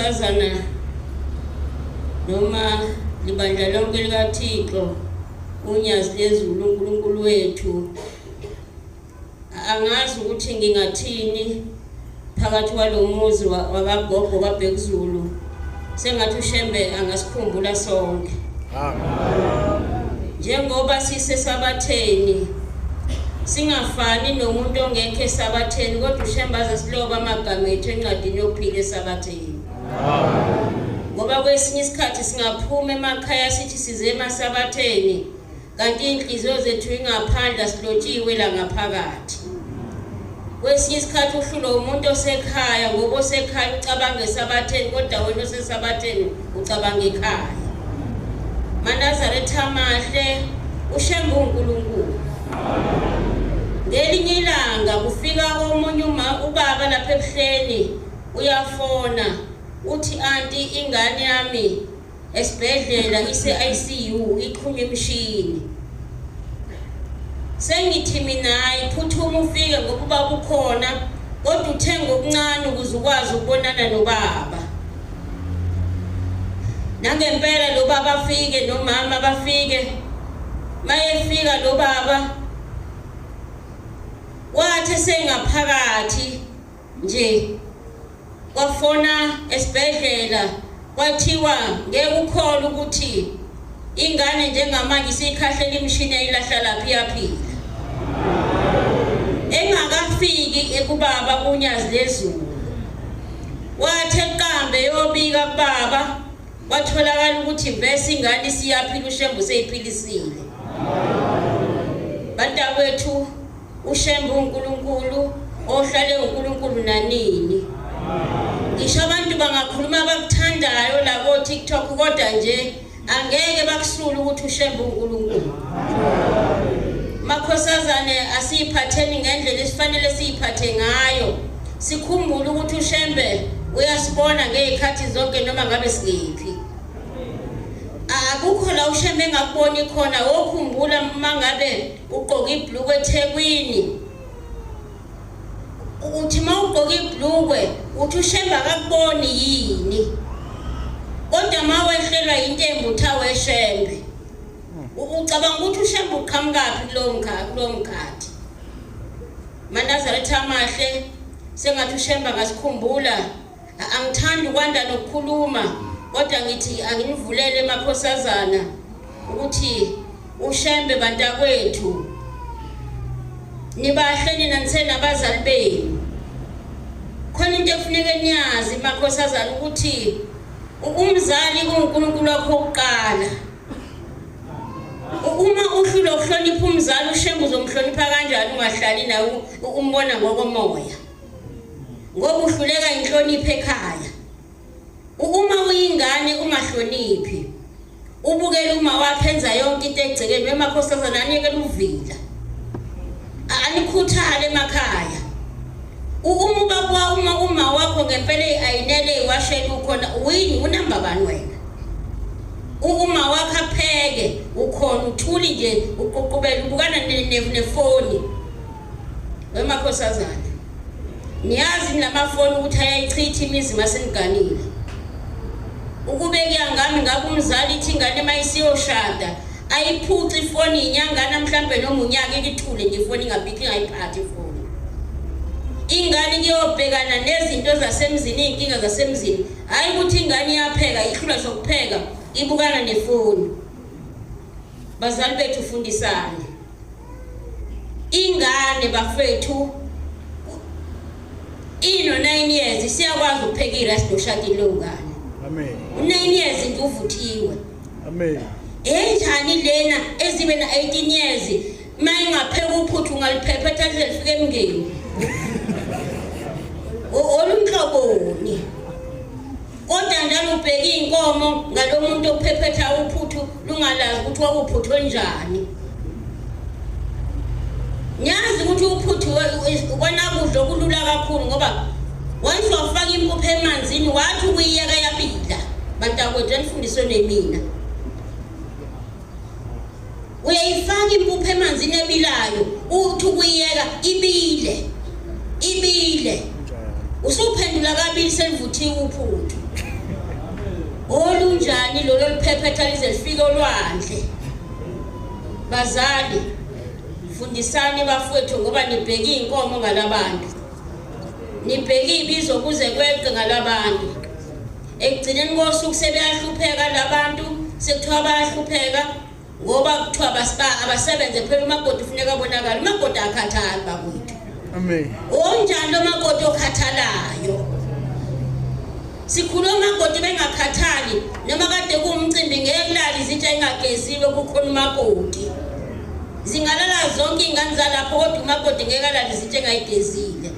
makhosazana noma libandla lonke likaThixo unyazi lezulu uNkulunkulu wethu. Angazi ukuthi ngingathini phakathi kwalomuzi wakagogo kaBhekuzulu. Sengathi uShembe angasikhumbula sonke. Njengoba sisesabatheni singafani nomuntu ongekho esabatheni, kodwa uShembe azasiloba amagama ethu encwadini yokuphila esabatheni. Ngoba kwesinye isikhathi singaphuma emakhaya sithi size emasabatheni kanti inhliziyo zethu ingaphandle silotshiwe la ngaphakathi. Kwesinye isikhathi uhlulo umuntu osekhaya ngoba osekhaya ucabanga esabatheni kodwa wena osesabatheni ucabanga ekhaya. Manazaretha amahle uShembe uNkulunkulu. Ngelinye ilanga kufika omunye ubaba lapha ebuhleni uyafona uthi anti ingane yami esibhedlela ise-ICU iqhunywe emshini. Sengithi mina iphuthuma ufike ngokuba kukhona kodwa uthenga okuncane ukuze ukwazi ukubonana nobaba. Nangempela lo baba afike nomama bafike. Mayefika lo baba wathi sengaphakathi nje kwafona esibhedlela kwathiwa ngeke ukholwe ukuthi ingane njengamanje isikhahlela imishini ayilahla lapha iyaphila. Engakafiki ekubaba kunyazi lezulu wathi eqambe yobika kubaba watholakala ukuthi vese ingane siyaphila uShembe seyiphilisile. Bantakwethu uShembe uNkulunkulu ohlale uNkulunkulu nanini. Ngisho abantu bangakhuluma abakuthandayo la ko TikTok kodwa nje angeke bakusula ukuthi uShembe uNkulunkulu. Makhosazane asiphatheni ngendlela esifanele siphathe ngayo. Sikhumbule ukuthi uShembe uyasibona ngezikhathi zonke noma ngabe singephi. Akukho la uShembe engakuboni khona. Wokhumbula mangabe ugqoka ibhlukwe eThekwini uthi mawugqoka ibhlukwe uthi uShembe akakuboni yini, kodwa mawehlelwa intembu uthawe Shembe ucabanga ukuthi uShembe uqhamukaphi kulo mkhathi. Manazaretha amahle sengathi uShembe ngasikhumbula. Angithandi ukwanda nokukhuluma kodwa ngithi angimvulele emakhosazana ukuthi uShembe bantakwethu nibahle nina nisenabazali benu. Khona into efuneka niyazi makhosazana ukuthi umzali kuNkulunkulu wakho oqala. Uma uhlula ukuhlonipha umzali uShembe uzomhlonipha kanjani ungahlali naye umbona ngokomoya? Ngoba uhluleka inhlonipho ekhaya. Uma uyingane ungahloniphi ubukela uma waphenza yonke into egcekeni emakhosazana anikele uvila. Anikhuthale emakhaya. Uma wakho ngempela ayinele iwashela ukhona uyini unamba bani wena? Uma wakho apheke ukhona uthuli nje uququbela ubukana nefoni. Wemakhosazana niyazi namafoni ukuthi ayayichitha imizi maseniganile. Ukubeka ngami ngabe umzali ithi ingane mayisiyoshada ayiphuci ifoni inyangana mhlambe noma unyaka ikithule nje ifoni ingabhiki ngayiphathi ifoni. Ingane kuyobhekana nezinto zasemzini inkinga zasemzini. Hayi ukuthi ingane iyapheka ihlula sokupheka ibukana nefoni. Bazali bethu fundisane. Ingane bafethu ino 9 years siyakwazi ukuphekira sidoshadile lo ngane. Amen. 9 years nje uvuthiwe. Amen. Enjani lena ezibe na 18 years mayingapheka uphuthu ngaliphephetha lifike emngeni. Olumhloboni. Kodwa njalo ubheka inkomo ngalomuntu ophephetha uphuthu lungalazi ukuthi wakuphuthu njani. Nyazi ukuthi uphuthu ubona kudlo kulula kakhulu ngoba once wafaka impuphu emanzini wathi ukuyiyeka yabila. Bantakwethu anifundiswe nemina. Uyayifaka impuphu emanzini ebilayo uthi ukuyiyeka ibile. Usuphendula kabili selivuthiwe uphuthu. olunjani lolo liphephetha lize lifike olwandle. Bazali, fundisani bafowethu ngoba nibheke inkomo ngalabantu. Nibheke ibizo kuze kweqe ngalabantu. Ekugcineni kosuku sebeyahlupheka labantu, sekuthiwa bayahlupheka ngoba kuthiwa abasebenze phela umakoti ufuneka abonakala. Umakoti akhathali bakwethu. Amen. Onjani lo makoti okhathalayo? Sikhuluma umakoti bengakhathali noma kade kuumcimbi ngeke kulala izitsha engageziwe kukhona umakoti. Zingalala zonke ingane zalapho kodwa umakoti ngeke alala izitsha engayigezile.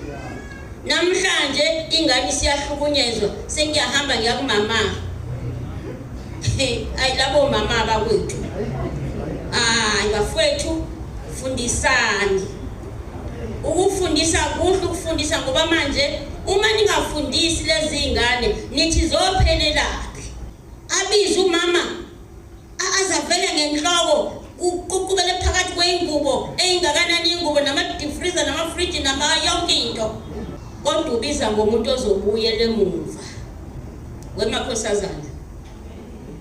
Namhlanje ingane siyahlukunyezwa sengiyahamba ngiya kumama. Ayi labo mama bakwethu. Bafowethu fundisani. Ukufundisa kuhle ukufundisa ngoba manje uma ningafundisi lezi ingane nithi zophelelaphi. Abiza umama azavele ngenhloko uqhubele phakathi kweingubo eingakanani ingubo nama deep freezer nama fridge nama yonke into. Kodwa ubiza ngomuntu ozobuyela emuva. Wemakhosazana.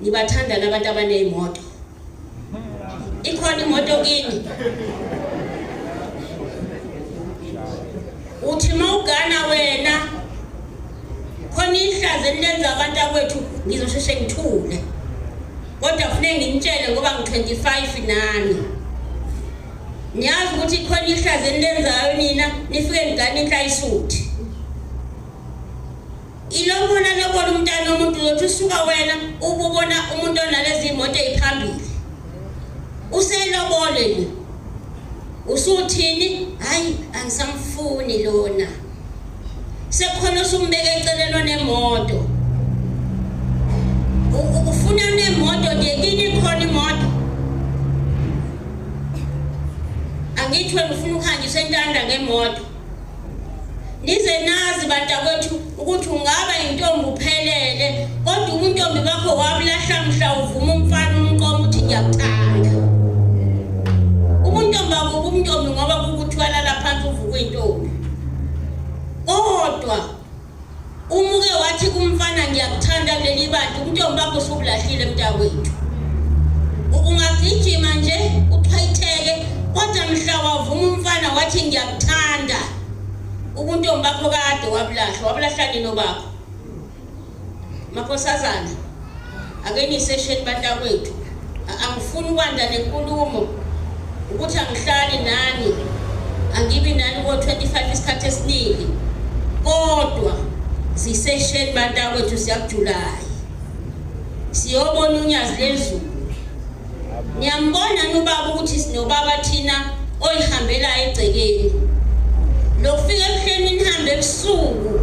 Nibathanda nabantu abanezimoto. Ikhona imoto kini. Uthi mawugana wena khona ihlazo elenza abantu akwethu ngizosheshe ngithule. Kodwa kufanele ngintshele ngoba ngi25 nani. Niyazi ukuthi khona ihlazo elenzayo nina nifike ngane inhla isuthi. Ilobona umntana umuntu uzothi usuka wena ububona umuntu onalezi imoto eziphambili. Uselobole ni. Usuthini? Hayi angisamfuni lona. Sekhona usumbeka eceleni nemoto. Ufuna nemoto ngekini khona imoto. Angithi wena ufuna ukuhanjisa intanda ngemoto. Nize nazi bantakwethu ukuthi ungaba intombi uphelele kodwa umuntombi bakho wabulahla mhla uvuma umfana umnqomo uthi ngiyakuthanda. Umuntombi akuba umntombi ngoba kukuthwala lapha phansi uvuka intombi. Kodwa umuke wathi kumfana ngiyakuthanda leli bantu umntombi bakho usubulahlile mntakwethu. Ungagijima nje uphayitheke kodwa mhla wavuma umfana wathi ngiyakuthanda. Ubuntombi bakho kade wabulahla nini bakho. Makhosazana. Ake ni session bantakwethu. Angifuni ukwanda nenkulumo ukuthi angihlali nani. Angibi nani ko 25 isikhathi esiningi. Kodwa session bantakwethu siyakuJuly. Siyobona unyazi lezulu. Niyambona nobaba ukuthi sinobaba thina oyihambela egcekeni. Lokufika ebuhleni nihambe ebusuku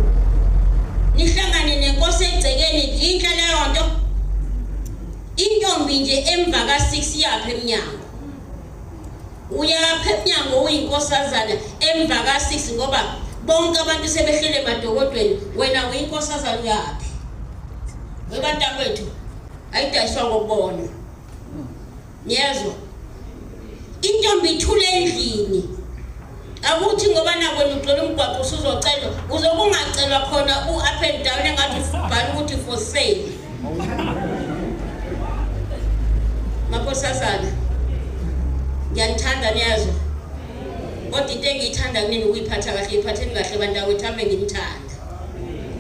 nihlangane nenkosi egcekeni inhla leyo nto intombi nje emva ka6 yapha eminyango uyapha eminyango uyinkosazana emva ka6 ngoba bonke abantu sebehlele emadokodweni wena uyinkosazana yaphi webantakwethu ayidayiswa ngokubona niyezwa intombi ithule endlini. Akuthi ngoba nakwena uxola umgwaqo usuzocela uzokungacelwa khona u-up and down engathi ubhala ukuthi for sale. Makhosazana ngiyanithanda niyazwa kodwa into engiyithanda kunini ukuyiphatha kahle iphatheni kahle bantakwethu hambe ngimthanda.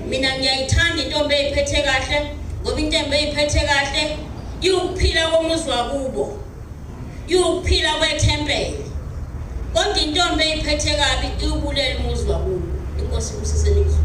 Mina ngiyayithanda intombi eyiphethe kahle ngoba intombi eyiphethe kahle iwukuphila komuzi wakubo iwukuphila kwethempeli. Kodwa intombi eyiphethe kabi iwubulela umuzi wakubo. Inkosi kusise nizwe.